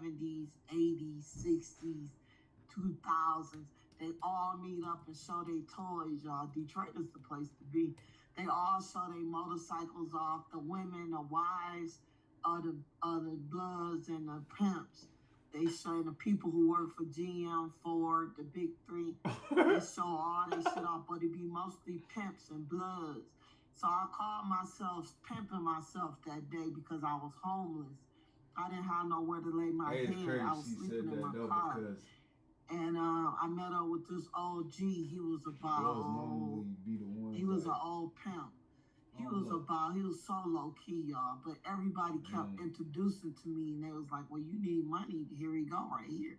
70s, 80s, 60s, 2000s. They all meet up and show their toys, y'all. Detroit is the place to be. They all show their motorcycles off. The women, the wives, the Bloods and the pimps. They show the people who work for GM, Ford, the big three. They show all their shit off, but it be mostly pimps and Bloods. So I called myself pimping myself that day because I was homeless. I didn't have nowhere to lay my head. I was sleeping in my car. And I met up with this old G. He was about he was an old pimp. He was so low key, y'all. But everybody kept introducing to me, and they was like, "Well, you need money. Here we go, right here."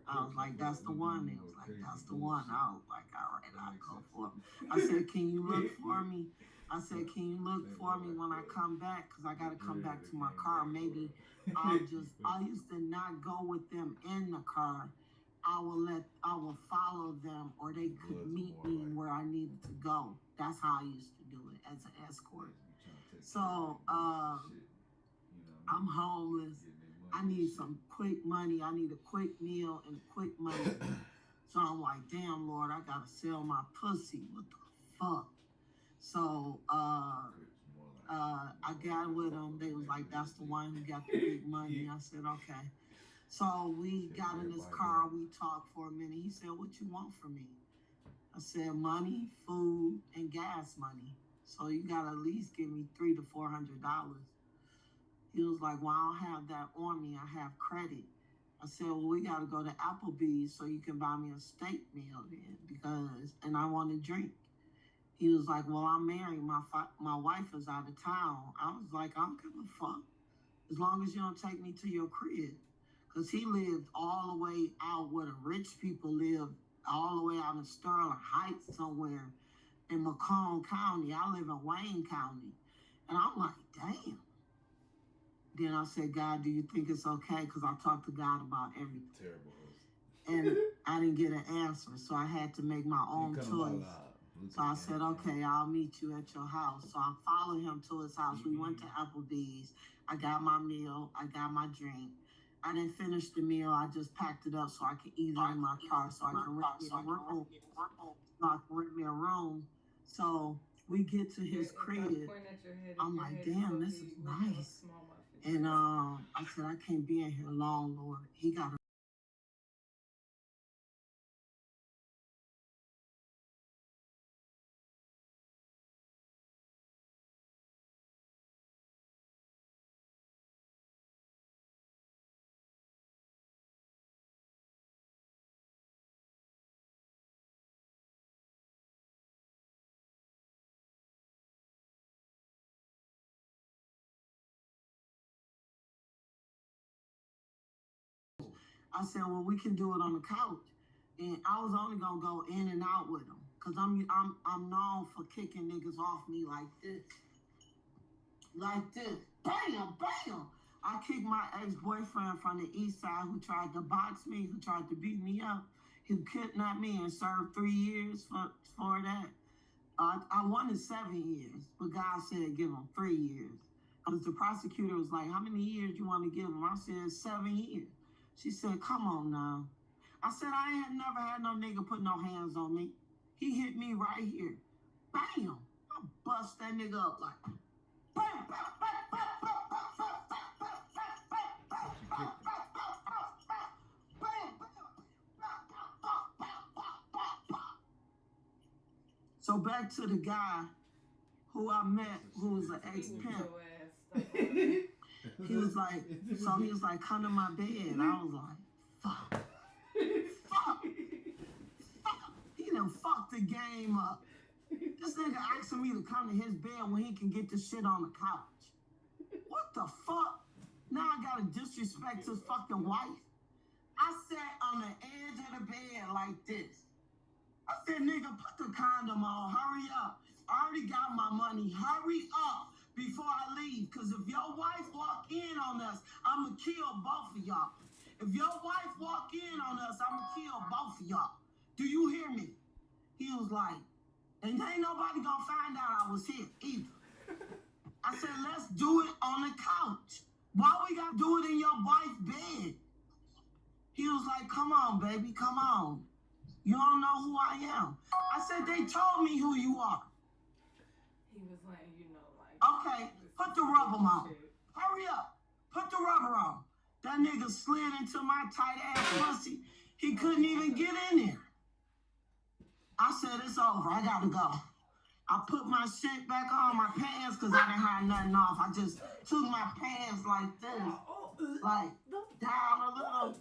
I was like, "That's the one." They was like, "That's the one." I was like, "All right, I'll go for it." I said, "Can you look for me?" I said, "Can you look for me when I come back? Because I got to come back to my car. Maybe I used to not go with them in the car. I will follow them, or they could meet me where I needed to go. That's how I used to do it as an escort." So I'm homeless. I need some quick money. I need a quick meal and quick money. So I'm like, damn, Lord, I gotta sell my pussy. What the fuck? So I got with them. They was like, "That's the one who got the big money." I said, "Okay." So we got in this car, we talked for a minute. He said, "What you want from me?" I said, "Money, food, and gas money. So you gotta at least give me $300 to $400. He was like, "Well, I don't have that on me. I have credit." I said, "Well, we gotta go to Applebee's so you can buy me a steak meal then, and I want to drink." He was like, "Well, I'm married. My wife is out of town." I was like, "I don't give a fuck. As long as you don't take me to your crib." Because he lived all the way out where the rich people live, all the way out in Sterling Heights somewhere in Macomb County. I live in Wayne County. And I'm like, damn. Then I said, "God, do you think it's okay?" Because I talked to God about everything. Terrible. And I didn't get an answer, so I had to make my own choice. So I said, "Okay, I'll meet you at your house." So I followed him to his house. We went to Applebee's. I got my meal. I got my drink. I didn't finish the meal. I just packed it up so I could eat it in my car so I can rent me a room. So we get to his crib. I'm like, damn, this is nice. And I said, "I can't be in here long, Lord." He got I said, "Well, we can do it on the couch." And I was only gonna go in and out with him, cause I'm known for kicking niggas off me like this, bam, bam. I kicked my ex-boyfriend from the east side who tried to box me, who tried to beat me up, who kidnapped me and served 3 years for that. I wanted 7 years, but God said give him 3 years. Because the prosecutor was like, "How many years you want to give him?" I said, 7 years. She said, "Come on now." I said, "I ain't never had no nigga put no hands on me. He hit me right here. Bam! I bust that nigga up like, bam, bam, bam, bam, bam, bam, bam. So back to the guy who I met, who was an ex-pimp. He was like, "Come to my bed." I was like, fuck. He done fucked the game up. This nigga asking me to come to his bed when he can get the shit on the couch. What the fuck? Now I gotta disrespect his fucking wife. I sat on the edge of the bed like this. I said, "Nigga, put the condom on. Hurry up. I already got my money. Hurry up before I leave. Because if your wife walk in on us, I'm going to kill both of y'all. If your wife walk in on us, I'm going to kill both of y'all. Do you hear me?" He was like, "And ain't nobody going to find out I was here either." I said, "Let's do it on the couch. Why we got to do it in your wife's bed?" was like, come on, baby, come on. You don't know who I am. I said, they told me who you are. He was letting you know, like. Okay, put the rubber on. Hurry up. Put the rubber on. That nigga slid into my tight ass pussy. He couldn't even get in there. I said, it's over. I gotta go. I put my shit back on, my pants, because I didn't have nothing off. I just took my pants like this, like down a little.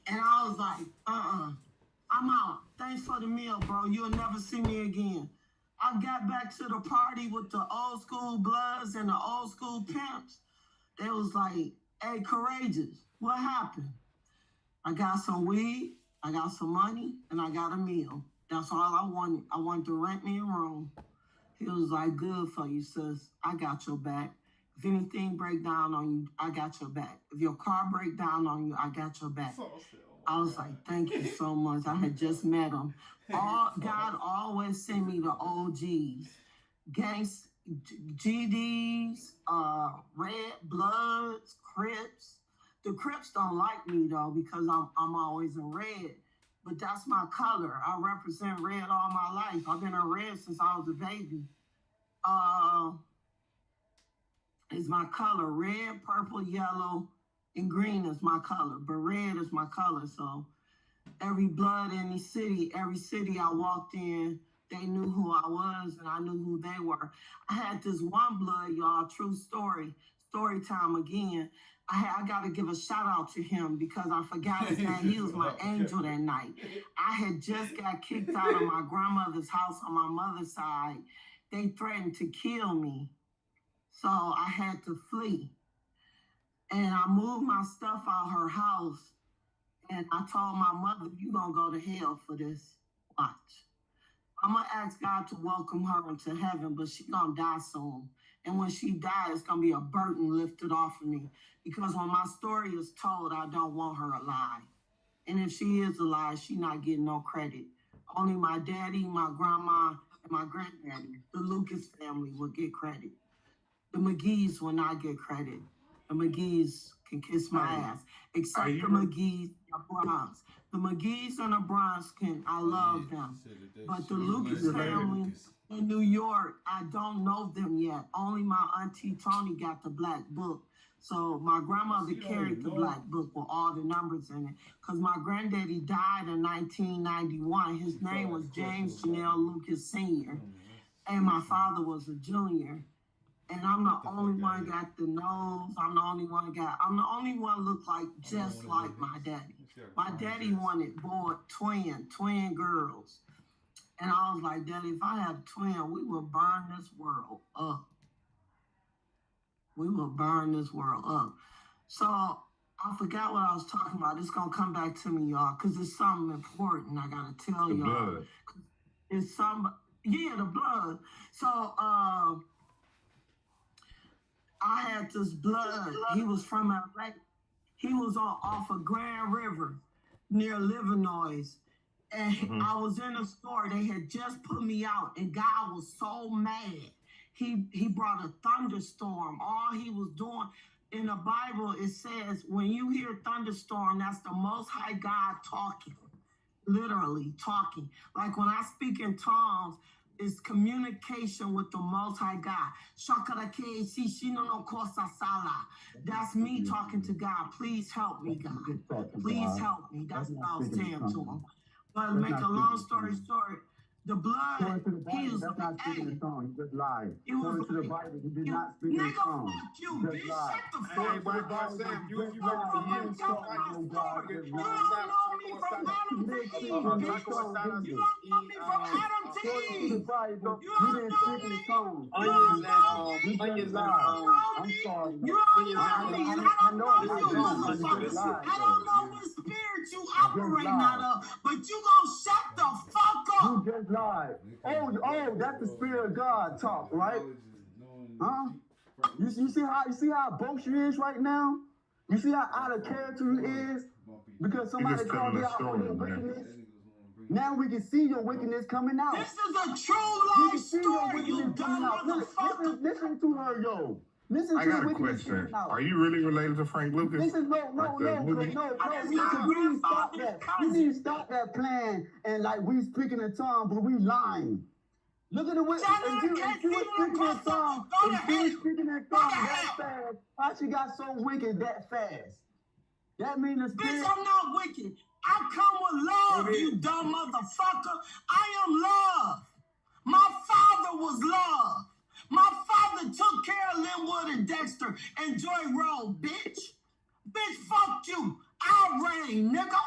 And I was like, I'm out. Thanks for the meal, bro. You'll never see me again. I got back to the party with the old school Bloods and the old school pimps. They was like, hey, Courageous, what happened? I got some weed, I got some money, and I got a meal. That's all I wanted. I wanted to rent me a room. He was like, good for you, sis. I got your back. If anything break down on you, I got your back. If your car break down on you, I got your back. I was like, thank you so much. I had just met him. God always send me the OGs. Gangs, GDs, Red Bloods, Crips. The Crips don't like me, though, because I'm always in red. But that's my color. I represent red all my life. I've been in red since I was a baby. It's my color. Red, purple, yellow, and green is my color. But red is my color. So every blood in the city, every city I walked in, they knew who I was and I knew who they were. I had this one blood, y'all, true story. Story time again. I got to give a shout out to him because I forgot his name. He was my angel that night. I had just got kicked out of my grandmother's house on my mother's side. They threatened to kill me. So I had to flee. And I moved my stuff out her house. And I told my mother, you going to go to hell for this. Watch. I'm going to ask God to welcome her into heaven, but she going to die soon. And when she dies, it's going to be a burden lifted off of me. Because when my story is told, I don't want her alive. And if she is alive, she not getting no credit. Only my daddy, my grandma, and my granddaddy, the Lucas family, will get credit. The McGee's will not get credit. The McGee's can kiss my ass. Except the McGee's and the Bronx. The McGee's and the Bronx I love them. But the Lucas family in New York, I don't know them yet. Only my auntie Tony got the black book. So my grandmother carried the black book with all the numbers in it. Because my granddaddy died in 1991. His name was James Janelle Lucas Sr. And my father was a junior. And I'm the only one got the nose. I'm the only one look like just like my daddy. My daddy wanted twin girls. And I was like, Daddy, if I had a twin, we will burn this world up. We will burn this world up. So I forgot what I was talking about. It's going to come back to me, y'all, because it's something important I got to tell y'all. It's the blood. So I had this blood. He was from LA. He was off of Grand River near Livernois. And I was in a store. They had just put me out, and God was so mad. He brought a thunderstorm. All he was doing, in the Bible, it says, when you hear thunderstorm, that's the Most High God talking, literally talking. Like when I speak in tongues, it's communication with the Most High God. That's me talking to God. Please help me, God. Please help me. That's what I was saying to him. But to make a long story short, the blood, he was not speaking the song. You just lied. According to the Bible, you did not speak the song. Fuck you, bitch. Shut the fuck up. You don't know me from Adam to Eve, bitch. You don't know me from Adam to Eve. You don't know me. Onions I'm sorry. You don't know me. I don't know what spirit you operating out of, but you gonna shut the fuck up. You just lied. Oh, that's the spirit of God talk, right? Huh? You see how both you is right now? You see how out of character you is? Because somebody called you out on your wickedness? Now we can see your wickedness coming out. This is a true life story, you dumb motherfucker. Listen to her, yo. Listen I to got the a wickedness question. coming out. Are you really related to Frank Lucas? Listen, no. Like the movie? We need to stop that. We need to stop that plan and like we speaking in tongues, but we lying. Look at the way if you was speaking in tongues, that fast, how she got so wicked that fast? That means the spirit. Bitch, I'm not wicked. I come with love, you dumb motherfucker. I am love. My father was love. My father took care of Linwood and Dexter and Joy Road, bitch. Bitch, fuck you. I'll reign, nigga.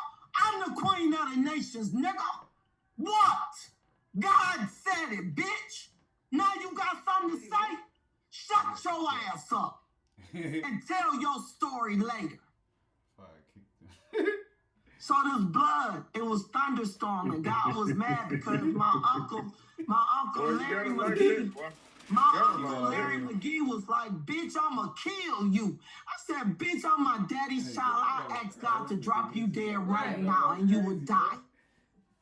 I'm the queen of the nations, nigga. What? God said it, bitch. Now you got something to say? Shut your ass up and tell your story later. So this blood, it was thunderstorming. God was mad because my uncle Larry McGee, Larry McGee was like, bitch, I'ma kill you. I said, bitch, I'm my daddy's child. I asked God to drop you dead right now and you would die.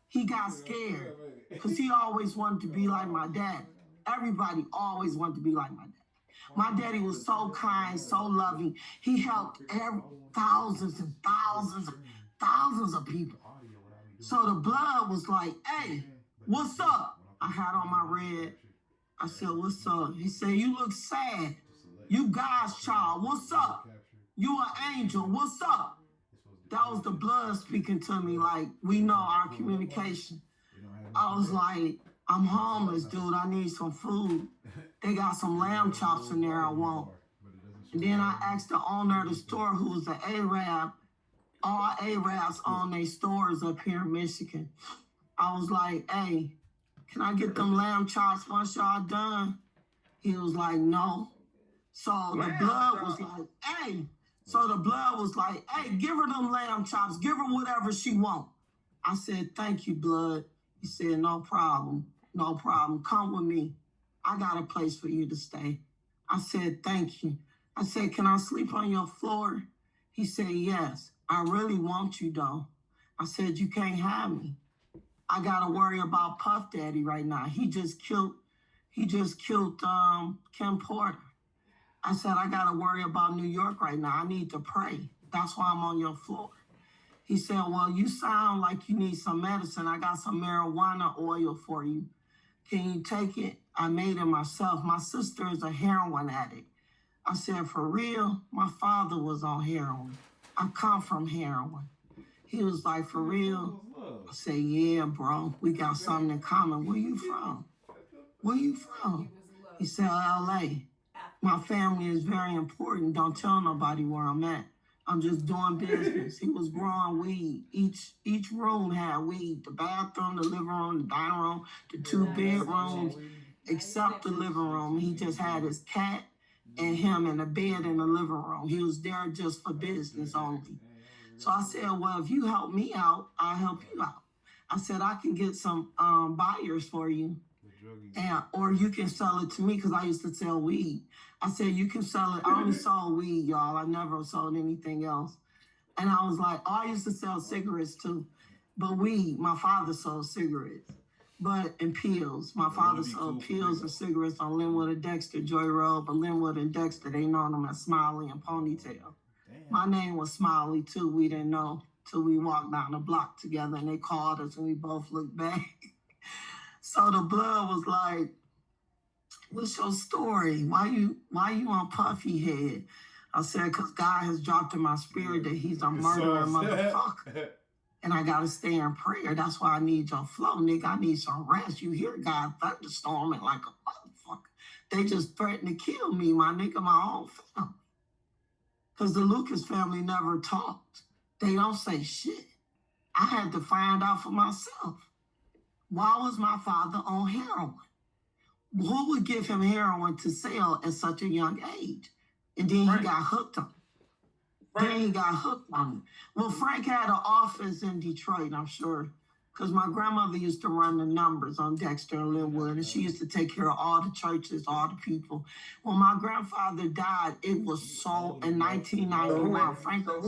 He got scared because he always wanted to be like my dad. Everybody always wanted to be like my dad. My daddy was so kind, so loving. He helped thousands and thousands of people. So the blood was like, hey, what's up? I had on my red. I said, what's up? He said, you look sad. You God's child. What's up? You an angel. What's up? That was the blood speaking to me. Like, we know our communication. I was like, I'm homeless, dude. I need some food. They got some lamb chops in there I want. And then I asked the owner of the store, who was an Arab. All Arabs own their stores up here in Michigan. I was like, hey, can I get them lamb chops once y'all done? He was like, no. So the blood was like, hey. So the blood was like, hey, give her them lamb chops. Give her whatever she want. I said, thank you, blood. He said, no problem. No problem. Come with me. I got a place for you to stay. I said, thank you. I said, can I sleep on your floor? He said, yes. I really want you, though. I said, you can't have me. I got to worry about Puff Daddy right now. He just killed Kim Porter. I said, I got to worry about New York right now. I need to pray. That's why I'm on your floor. He said, well, you sound like you need some medicine. I got some marijuana oil for you. Can you take it? I made it myself. My sister is a heroin addict. I said, for real? My father was on heroin. I come from heroin. He was like, for real? I said, yeah, bro. We got something in common. Where you from? Where you from? He said, LA. My family is very important. Don't tell nobody where I'm at. I'm just doing business. He was growing weed. Each room had weed. The bathroom, the living room, the dining room, the 2 bedrooms, except the living room. He just had his cat and him in a bed in the living room. He was there just for business only. So I said, well, if you help me out, I'll help you out. I said, I can get some buyers for you, or you can sell it to me because I used to sell weed. I said, you can sell it. I only sold weed, y'all. I never sold anything else. And I was like, oh, I used to sell cigarettes too. But weed, my father sold cigarettes. And pills. My father sold pills and cigarettes on Linwood and Dexter, Joy Road. But Linwood and Dexter, they know them as Smiley and Ponytail. My name was Smiley too. We didn't know till we walked down the block together and they called us and we both looked back. So the blood was like, what's your story? Why you on Puffy Head? I said, because God has dropped in my spirit that he's a murderer motherfucker. And I got to stay in prayer. That's why I need your flow, nigga. I need some rest. You hear God thunderstorming like a motherfucker. They just threatened to kill me, my nigga, my own family. Because the Lucas family never talked. They don't say shit. I had to find out for myself. Why was my father on heroin? Who would give him heroin to sell at such a young age? And then he got hooked on it. Well, Frank had an office in Detroit, I'm sure, because my grandmother used to run the numbers on Dexter and Linwood, and she used to take care of all the churches, all the people. When my grandfather died, it was so, in 1991, Frank is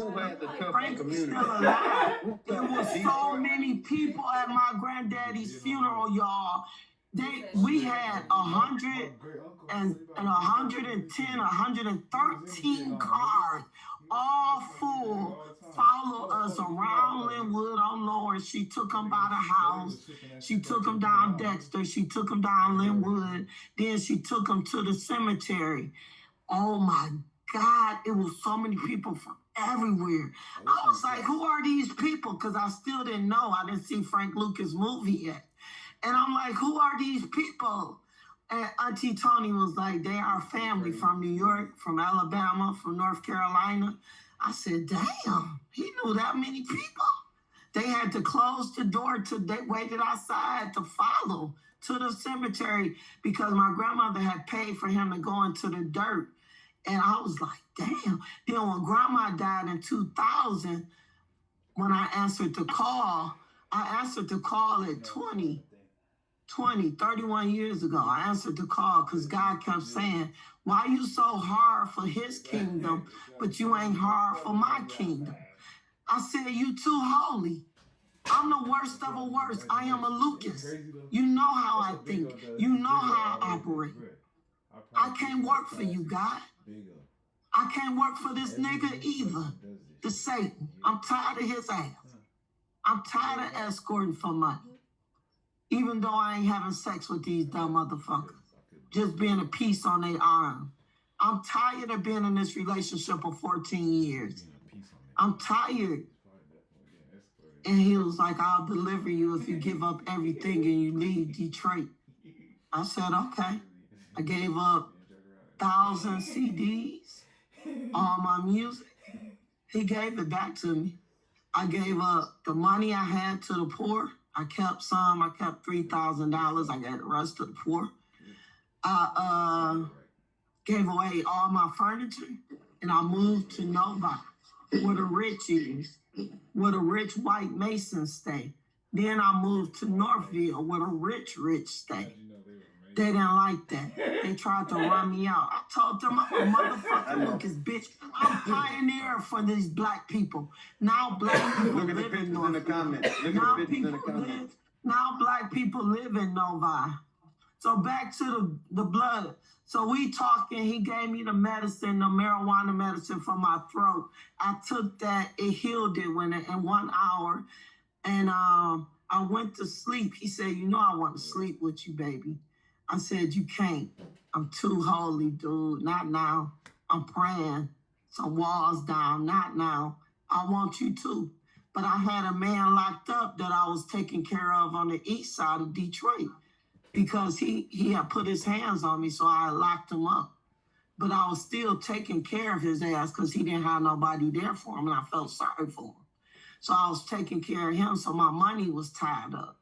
still alive. There was so many people at my granddaddy's funeral, y'all. We had 110, 113 cars, all full, follow us around Linwood on Lawrence. She took them by the house. She took them down Dexter. She took them down Linwood. Then she took them to the cemetery. Oh my God, it was so many people from everywhere. I was like, who are these people? Because I still didn't know. I didn't see Frank Lucas' movie yet. And I'm like, who are these people? And Auntie Tony was like, they are family from New York, from Alabama, from North Carolina. I said, damn, he knew that many people. They had to close the door they waited outside to follow to the cemetery because my grandmother had paid for him to go into the dirt. And I was like, damn. Then when grandma died in 2000, when I answered the call at 31 years ago. I answered the call because God kept saying, why you so hard for his kingdom, but you ain't hard for my kingdom? I said, you too holy. I'm the worst of the worst. I am a Lucas. You know how I think. You know how I operate. I can't work for you, God. I can't work for this nigga either. The Satan. I'm tired of his ass. I'm tired of escorting for money. Even though I ain't having sex with these dumb motherfuckers. Just being a piece on their arm. I'm tired of being in this relationship for 14 years. I'm tired. And he was like, I'll deliver you if you give up everything and you leave Detroit. I said, okay. I gave up 1,000 CDs, all my music. He gave it back to me. I gave up the money I had to the poor. I kept some. I kept $3,000. I gave the rest to the poor. I gave away all my furniture, and I moved to Novi, where the rich is, where the rich white Masons stay. Then I moved to Northville, where the rich stay. They didn't like that. They tried to run me out. I told them I'm a motherfucking Lucas, bitch. I'm pioneer for these black people. Now black people live in Northville. Now black people live in Novi. So back to the blood. So we talking, he gave me the medicine, the marijuana medicine for my throat. I took that, it healed it in 1 hour. And I went to sleep. He said, you know I want to sleep with you, baby. I said, you can't. I'm too holy, dude. Not now. I'm praying. Some walls down. Not now. I want you to. But I had a man locked up that I was taking care of on the east side of Detroit because he had put his hands on me, so I locked him up. But I was still taking care of his ass because he didn't have nobody there for him, and I felt sorry for him. So I was taking care of him, so my money was tied up.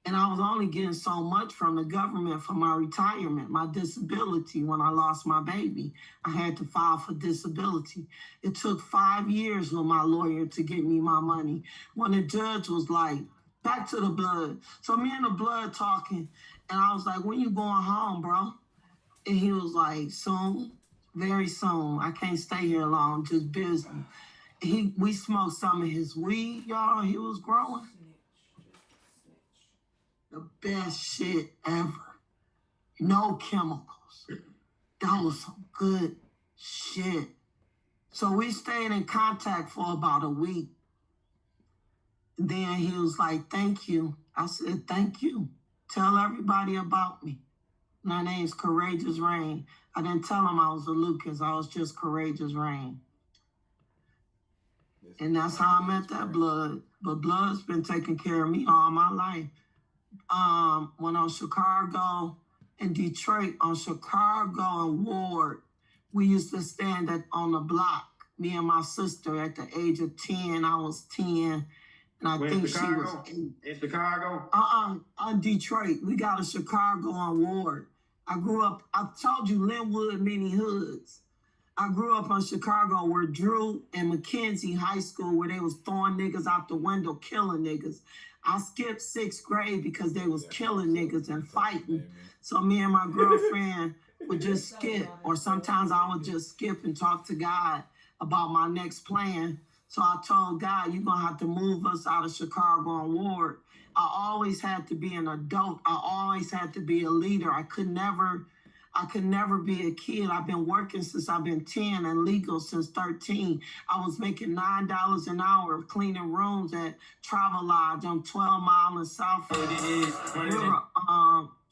And I was only getting so much from the government for my retirement, my disability. When I lost my baby, I had to file for disability. It took 5 years with my lawyer to get me my money. When the judge was like, back to the blood. So me and the blood talking, and I was like, when you going home, bro? And he was like, soon, very soon. I can't stay here long, just busy. We smoked some of his weed, y'all. He was growing. The best shit ever. No chemicals. That was some good shit. So we stayed in contact for about a week. Then he was like, thank you. I said, thank you. Tell everybody about me. My name's Courageous Rain. I didn't tell him I was a Lucas. I was just Courageous Rain. And that's how I met that blood. But blood's been taking care of me all my life. When on Chicago and Detroit, on Chicago and Ward, we used to stand on the block, me and my sister. At the age of 10, I was 10, and I think Chicago? She was 8. In Chicago? On Detroit. We got a Chicago on Ward. I grew up, I told you, Linwood, many hoods. I grew up on Chicago where Drew and Mackenzie High School, where they was throwing niggas out the window, killing niggas. I skipped 6th grade because they was killing niggas and fighting. So me and my girlfriend would just skip, or sometimes I would just skip and talk to God about my next plan. So I told God, you're going to have to move us out of Chicago and Ward. I always had to be an adult. I always had to be a leader. I could never be a kid. I've been working since I've been 10 and legal since 13. I was making $9 an hour cleaning rooms at Travel Lodge on 12 Mile in South River.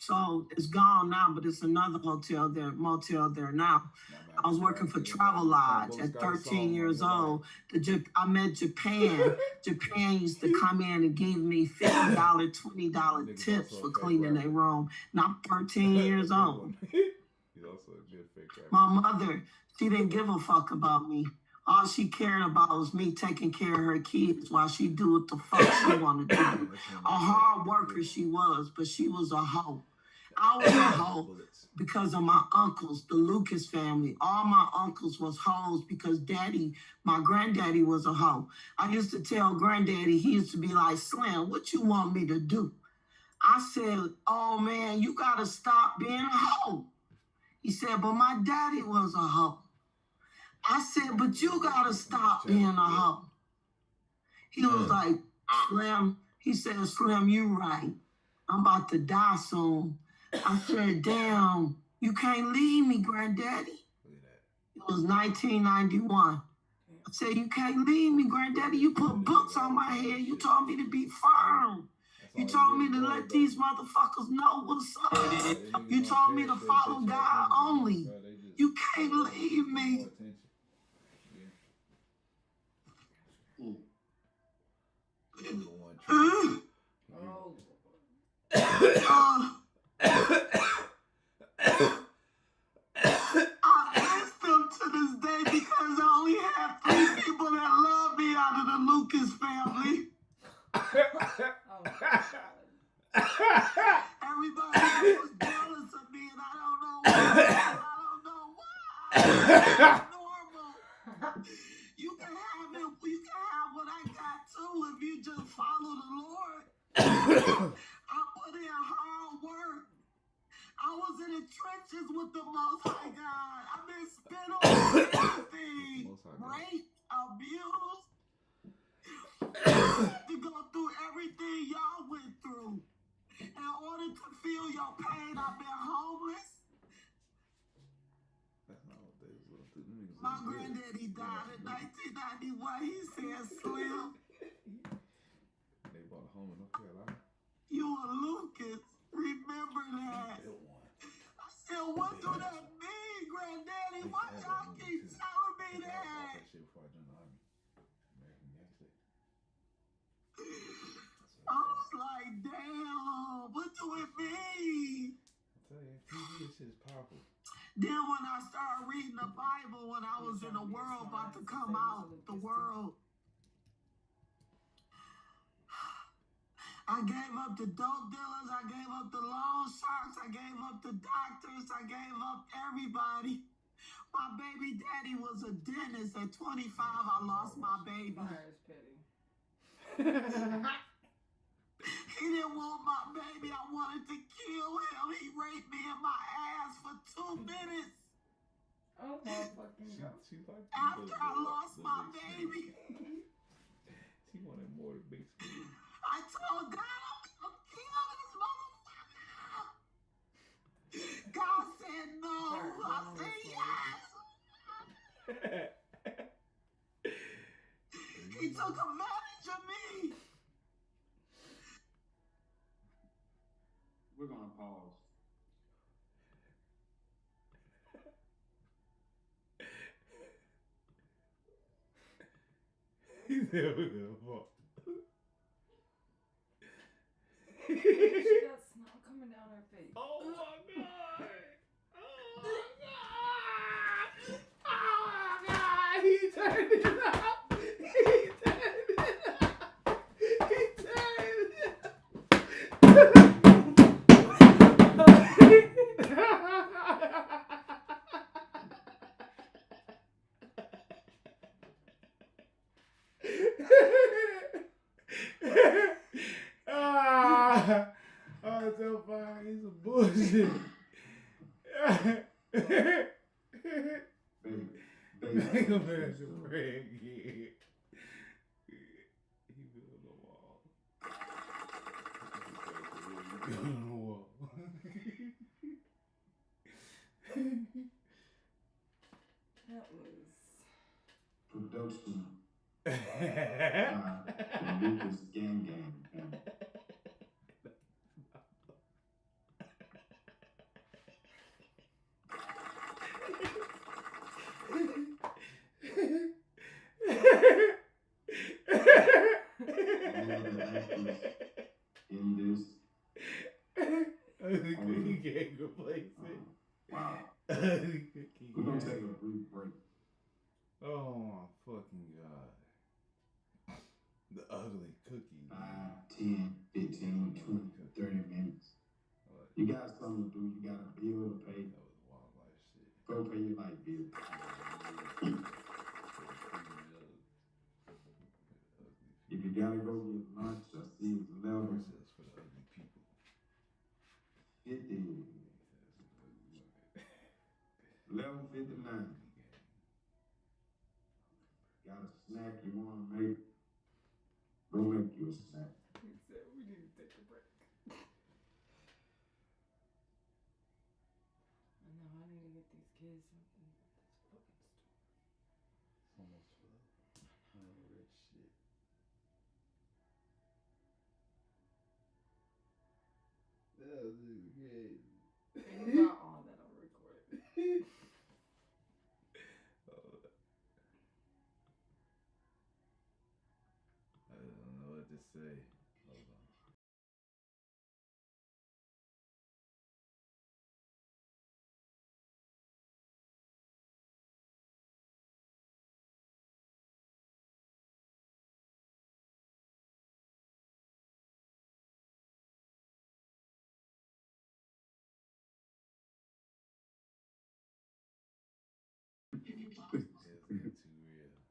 So it's gone now, but it's another motel there now. I was working for Travel Lodge at 13 years old. I met Japan. Japan used to come in and give me $50, $20 tips for cleaning their room. And I'm 13 years old. He's also a good fake rapper. My mother, she didn't give a fuck about me. All she cared about was me taking care of her kids while she do what the fuck she wanted to do. A hard worker she was, but she was a hoe. I was a hoe because of my uncles, the Lucas family. All my uncles was hoes because my granddaddy was a hoe. I used to tell granddaddy, he used to be like, Slim, what you want me to do? I said, oh man, you gotta stop being a hoe. He said, but my daddy was a hoe. I said, but you gotta stop being a hoe. He was like, Slim, he said, Slim, you right. I'm about to die soon. I said, damn, you can't leave me, Granddaddy. It was 1991. I said, you can't leave me, Granddaddy. You put books on my head. You told me to be firm. You told me to let these motherfuckers know what's up. You told me to follow God only. You can't leave me. I miss them to this day because I only have 3 people that love me out of the Lucas family. Everybody was jealous of me and I don't know why. It's normal. You can have what I got too if you just follow the Lord. I put in hard work. I was in the trenches with the Most High God. I've been spit on everything. Rape, abuse. To go through everything y'all went through. In order to feel your pain, I've been homeless. My granddaddy died in 1991. He said, Slim. They bought a home in North Carolina. You a Lucas. Remember that. I said, what do that mean, Granddaddy? Why y'all keep telling me that? I was like, damn, what do it mean? I tell you, TV, this shit is powerful. Then when I started reading the Bible, when I was in the world about to come out, the world, I gave up the dope dealers, I gave up the loan sharks, I gave up the doctors, I gave up everybody. My baby daddy was a dentist. At 25, I lost my baby. He didn't want my baby. I wanted to kill him. He raped me in my ass for 2 minutes. Oh my fucking God. After I lost my baby. She wanted more to basically. I told God I'm gonna kill this motherfucker. God said no. I said yes. He took advantage of me. We're gonna pause. He said we're gonna pause. She got snow coming down her face. Oh my God! Oh my God! He turned it up! He turned it up! He turned it up! Oh, so far, he's a bullshit. Baby. That was. Production. The Lucas Gang Gang. In this. He can't replace it. Wow. We're gonna take a brief break. Oh my fucking god. The ugly cookie. 5, 10, 15, 20, 30 minutes. You got something to do. You got a bill to pay. That was wildlife shit. Go pay your light bill. If you gotta go get lunch, I see it's 11. That's for the ugly people. 50. 11:59. Got a snack you wanna make? Go make you a snack. He said we need to take a break. I know, I need to get these kids something. This fucking store. It's almost 12. Oh, rich shit. That was crazy. And you got all that on record. I don't know what to say. Hold on. It's getting too real. Why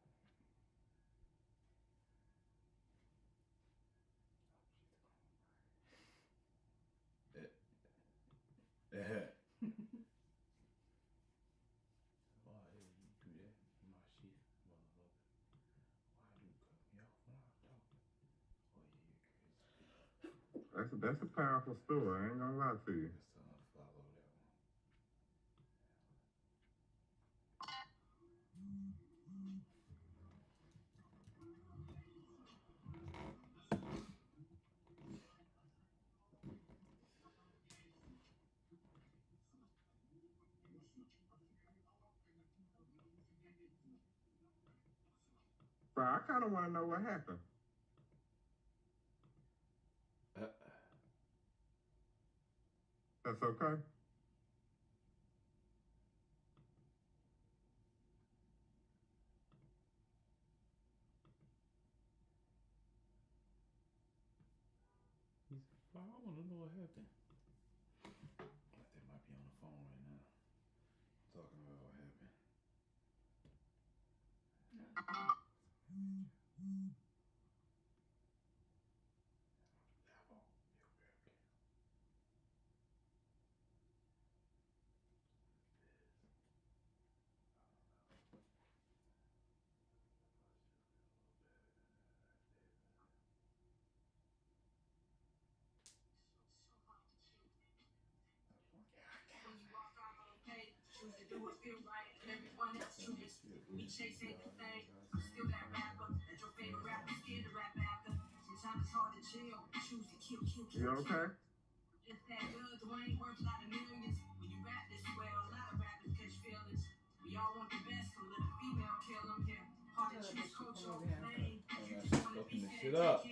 you do that? My shit, motherfucker. Why you cut me off when I'm talking? Oh yeah, you're crazy. That's a powerful story. I ain't gonna lie to you. Just follow that one. Bro, I kind of want to know what happened. That's okay. He said, I want to know what happened. Like they might be on the phone right now. Talking about what happened. Chase everything. I'm still that rapper. That your favorite rapper scared to rap after. Sometimes it's hard to chill. Choose to kill. You okay? Just that good. Dwayne worth a lot of millions. When you rap this well, a lot of rappers catch feelings. We all want the best, so let a female kill them here. Hard to choose coach or play. You just want to be Fucking this shit up.